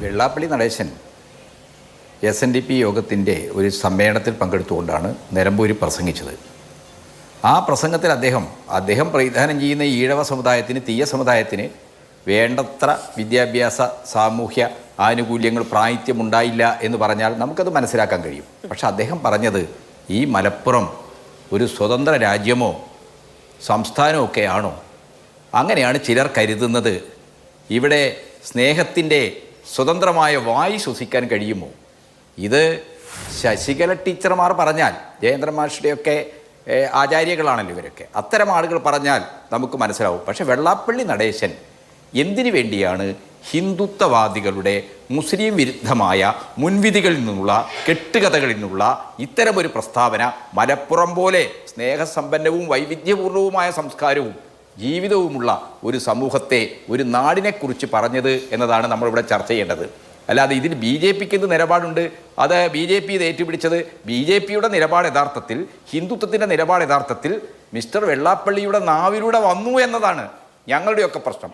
Vellappally Natesan SNDP യോഗത്തിൻ്റെ ഒരു സമ്മേളനത്തിൽ പങ്കെടുത്തുകൊണ്ടാണ് നിലമ്പൂരിൽ പ്രസംഗിച്ചത്. ആ പ്രസംഗത്തിൽ അദ്ദേഹം പ്രതിദാനം ചെയ്യുന്ന ഈഴവ സമുദായത്തിന്, തീയ സമുദായത്തിന് വേണ്ടത്ര വിദ്യാഭ്യാസ സാമൂഹ്യ ആനുകൂല്യങ്ങൾ പ്രാതിനിധ്യമുണ്ടായില്ല എന്ന് പറഞ്ഞാൽ നമുക്കത് മനസ്സിലാക്കാൻ കഴിയും. പക്ഷെ അദ്ദേഹം പറഞ്ഞത് ഈ മലപ്പുറം ഒരു സ്വതന്ത്ര രാജ്യമോ സംസ്ഥാനമോ ഒക്കെയാണോ? അങ്ങനെയാണ് ചിലർ കരുതുന്നത്. ഇവിടെ സ്നേഹത്തിൻ്റെ സ്വതന്ത്രമായ വായു ശ്വസിക്കാൻ കഴിയുമോ? ഇത് ശശികല ടീച്ചർമാർ പറഞ്ഞാൽ, ജയേന്ദ്രൻ മാഷുടെയൊക്കെ ആചാര്യകളാണല്ലോ ഇവരൊക്കെ, അത്തരം ആളുകൾ പറഞ്ഞാൽ നമുക്ക് മനസ്സിലാവും. പക്ഷെ വെള്ളാപ്പള്ളി നടേശൻ എന്തിനു വേണ്ടിയാണ് ഹിന്ദുത്വവാദികളുടെ മുസ്ലിം വിരുദ്ധമായ മുൻവിധികളിൽ നിന്നുള്ള കെട്ടുകഥകളിൽ നിന്നുള്ള ഇത്തരമൊരു പ്രസ്താവന മലപ്പുറം പോലെ സ്നേഹസമ്പന്നവും വൈവിധ്യപൂർണവുമായ സംസ്കാരവും ജീവിതവുമുള്ള ഒരു സമൂഹത്തെ, ഒരു നാടിനെക്കുറിച്ച് പറഞ്ഞത് എന്നതാണ് നമ്മളിവിടെ ചർച്ച ചെയ്യേണ്ടത്. അല്ലാതെ ഇതിൽ BJP എന്ത് നിലപാടുണ്ട്? അത് BJP ഇത് ഏറ്റുപിടിച്ചത്. BJPയുടെ നിലപാട് യഥാർത്ഥത്തിൽ, ഹിന്ദുത്വത്തിൻ്റെ നിലപാട് യഥാർത്ഥത്തിൽ മിസ്റ്റർ വെള്ളാപ്പള്ളിയുടെ നാവിലൂടെ വന്നു എന്നതാണ് ഞങ്ങളുടെയൊക്കെ പ്രശ്നം.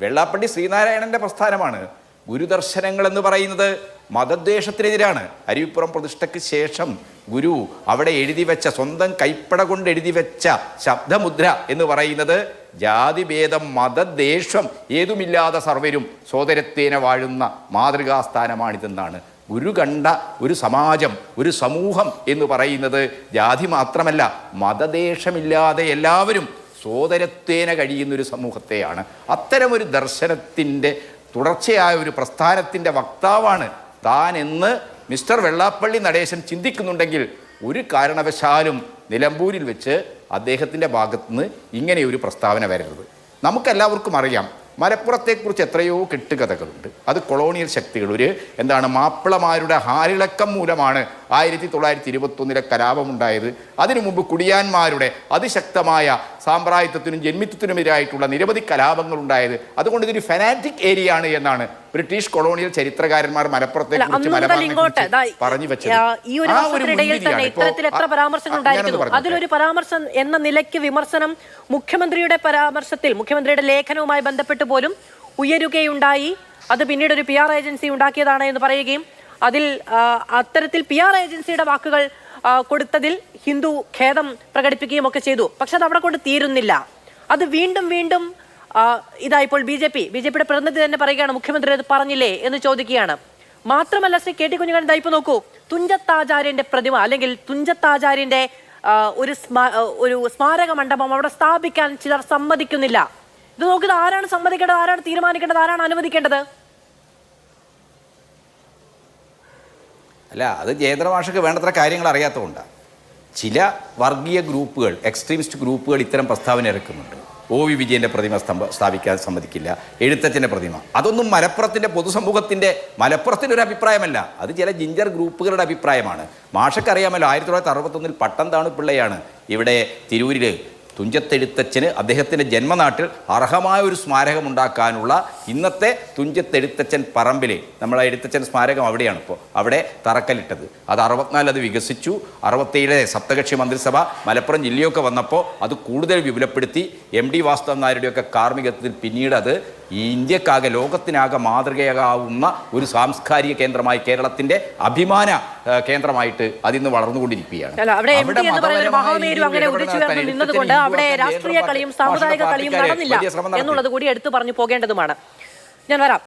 വെള്ളാപ്പള്ളി ശ്രീനാരായണൻ്റെ പ്രസ്ഥാനമാണ്. ഗുരുദർശനങ്ങൾ എന്ന് പറയുന്നത് മതദ്വേഷത്തിനെതിരാണ്. അരുവിപ്പുറം പ്രതിഷ്ഠയ്ക്ക് ശേഷം ഗുരു അവിടെ എഴുതി വെച്ച, സ്വന്തം കൈപ്പട കൊണ്ട് എഴുതി വെച്ച ശബ്ദമുദ്ര എന്ന് പറയുന്നത് ജാതിഭേദം മതദ്വേഷം ഏതുമില്ലാതെ സർവരും സോദരത്തേന വാഴുന്ന മാതൃകാസ്ഥാനമാണിതെന്നാണ്. ഗുരു കണ്ട ഒരു സമാജം, ഒരു സമൂഹം എന്ന് പറയുന്നത് ജാതി മാത്രമല്ല, മതദേശമില്ലാതെ എല്ലാവരും സോദരത്തേന കഴിയുന്നൊരു സമൂഹത്തെയാണ്. അത്തരമൊരു ദർശനത്തിൻ്റെ തുടർച്ചയായ ഒരു പ്രസ്ഥാനത്തിൻ്റെ വക്താവാണ് താൻ എന്ന് മിസ്റ്റർ വെള്ളാപ്പള്ളി നടേശൻ ചിന്തിക്കുന്നുണ്ടെങ്കിൽ ഒരു കാരണവശാലും നിലമ്പൂരിൽ വെച്ച് അദ്ദേഹത്തിൻ്റെ ഭാഗത്തുനിന്ന് ഇങ്ങനെയൊരു പ്രസ്താവന വരരുത്. നമുക്കെല്ലാവർക്കും അറിയാം, മലപ്പുറത്തെക്കുറിച്ച് എത്രയോ കെട്ടുകഥകളുണ്ട്. അത് കൊളോണിയൽ ശക്തികൾ, മാപ്പിളമാരുടെ ഹാലിളക്കം മൂലമാണ് 1921 കലാപമുണ്ടായത്. അതിനു മുമ്പ് കുടിയാന്മാരുടെ അതിശക്തമായ സാമ്രാജ്യത്വത്തിനും ജന്മിത്വത്തിനുമെതിരായിട്ടുള്ള നിരവധി കലാപങ്ങളുണ്ടായത്. അതുകൊണ്ട് ഇതൊരു ഫനാറ്റിക് ഏരിയ ആണ് എന്നാണ് ബ്രിട്ടീഷ് കൊളോണിയൽ ചരിത്രകാരന്മാർ മലപ്പുറത്തെ പറഞ്ഞു വെച്ചത്. അതിലൊരു പരാമർശം എന്ന നിലയ്ക്ക് വിമർശനം മുഖ്യമന്ത്രിയുടെ പരാമർശത്തിൽ, മുഖ്യമന്ത്രിയുടെ ലേഖനവുമായി ബന്ധപ്പെട്ട് പോലും ഉയരുകയുണ്ടായി. അത് പിന്നീട് ഒരു PR ഏജൻസി ഉണ്ടാക്കിയതാണ് എന്ന് പറയുകയും അതിൽ അത്തരത്തിൽ PR ഏജൻസിയുടെ വാക്കുകൾ കൊടുത്തതിൽ ഹിന്ദു ഖേദം പ്രകടിപ്പിക്കുകയും ഒക്കെ ചെയ്തു. പക്ഷെ അത് അവിടെ കൊണ്ട് തീരുന്നില്ല. അത് വീണ്ടും വീണ്ടും ഇപ്പോൾ BJPയുടെ പ്രതിനിധി തന്നെ പറയുകയാണ്, മുഖ്യമന്ത്രി അത് പറഞ്ഞില്ലേ എന്ന് ചോദിക്കുകയാണ്. മാത്രമല്ല ശ്രീ KT കുഞ്ഞുകണ്ണൻ ഇപ്പൊ നോക്കൂ, തുഞ്ചത്താചാര്യന്റെ പ്രതിമ അല്ലെങ്കിൽ തുഞ്ചത്താചാര്യന്റെ ഒരു സ്മാരക മണ്ഡപം അവിടെ സ്ഥാപിക്കാൻ ചിലർ സമ്മതിക്കുന്നില്ല. ഇത് നോക്കുന്നത് ആരാണ് സമ്മതിക്കേണ്ടത്? ആരാണ് തീരുമാനിക്കേണ്ടത്? ആരാണ് അനുവദിക്കേണ്ടത്? അല്ല, അത് ജയേന്ദ്ര മാഷക്ക് വേണ്ടത്ര കാര്യങ്ങൾ അറിയാത്തതുകൊണ്ടാണ്. ചില വർഗീയ ഗ്രൂപ്പുകൾ, എക്സ്ട്രീമിസ്റ്റ് ഗ്രൂപ്പുകൾ ഇത്തരം പ്രസ്താവന ഇറക്കുന്നുണ്ട്. OV വിജയൻ്റെ പ്രതിമ സ്ഥാപിക്കാൻ സമ്മതിക്കില്ല, എഴുത്തച്ഛൻ്റെ പ്രതിമ. അതൊന്നും മലപ്പുറത്തിൻ്റെ പൊതുസമൂഹത്തിൻ്റെ, മലപ്പുറത്തിൻ്റെ ഒരു അഭിപ്രായമല്ല, അത് ചില ജിഞ്ചർ ഗ്രൂപ്പുകളുടെ അഭിപ്രായമാണ്. മാഷക്കറിയാമല്ലോ, 1961 പട്ടംതാണു പിള്ളയാണ് ഇവിടെ തിരൂരിൽ തുഞ്ചത്തെഴുത്തച്ഛന് അദ്ദേഹത്തിൻ്റെ ജന്മനാട്ടിൽ അർഹമായ ഒരു സ്മാരകം ഉണ്ടാക്കാനുള്ള ഇന്നത്തെ തുഞ്ചത്തെഴുത്തച്ഛൻ പറമ്പിൽ, നമ്മളെ എഴുത്തച്ഛൻ സ്മാരകം അവിടെയാണ് ഇപ്പോൾ, അവിടെ തറക്കല്ലിട്ടത്. അത് 64 അത് വികസിച്ചു. 67 സപ്തകക്ഷി മന്ത്രിസഭ മലപ്പുറം ജില്ലയൊക്കെ വന്നപ്പോൾ അത് കൂടുതൽ വിപുലപ്പെടുത്തി. MD വാസുദേവൻ നായരുടെയൊക്കെ കാർമ്മികത്വത്തിൽ പിന്നീട് അത് ഇന്ത്യക്കാകെ, ലോകത്തിനാകെ മാതൃകയാകാവുന്ന ഒരു സാംസ്കാരിക കേന്ദ്രമായി, കേരളത്തിൻ്റെ അഭിമാന കേന്ദ്രമായിട്ട് അതിന്ന് വളർന്നുകൊണ്ടിരിക്കുകയാണ്. അവിടെ രാഷ്ട്രീയ കളിയും സാമുദായിക കളിയും നടന്നില്ല എന്നുള്ളത് കൂടി എടുത്തു പറഞ്ഞു പോകേണ്ടതുമാണ്. ഞാൻ വരാം.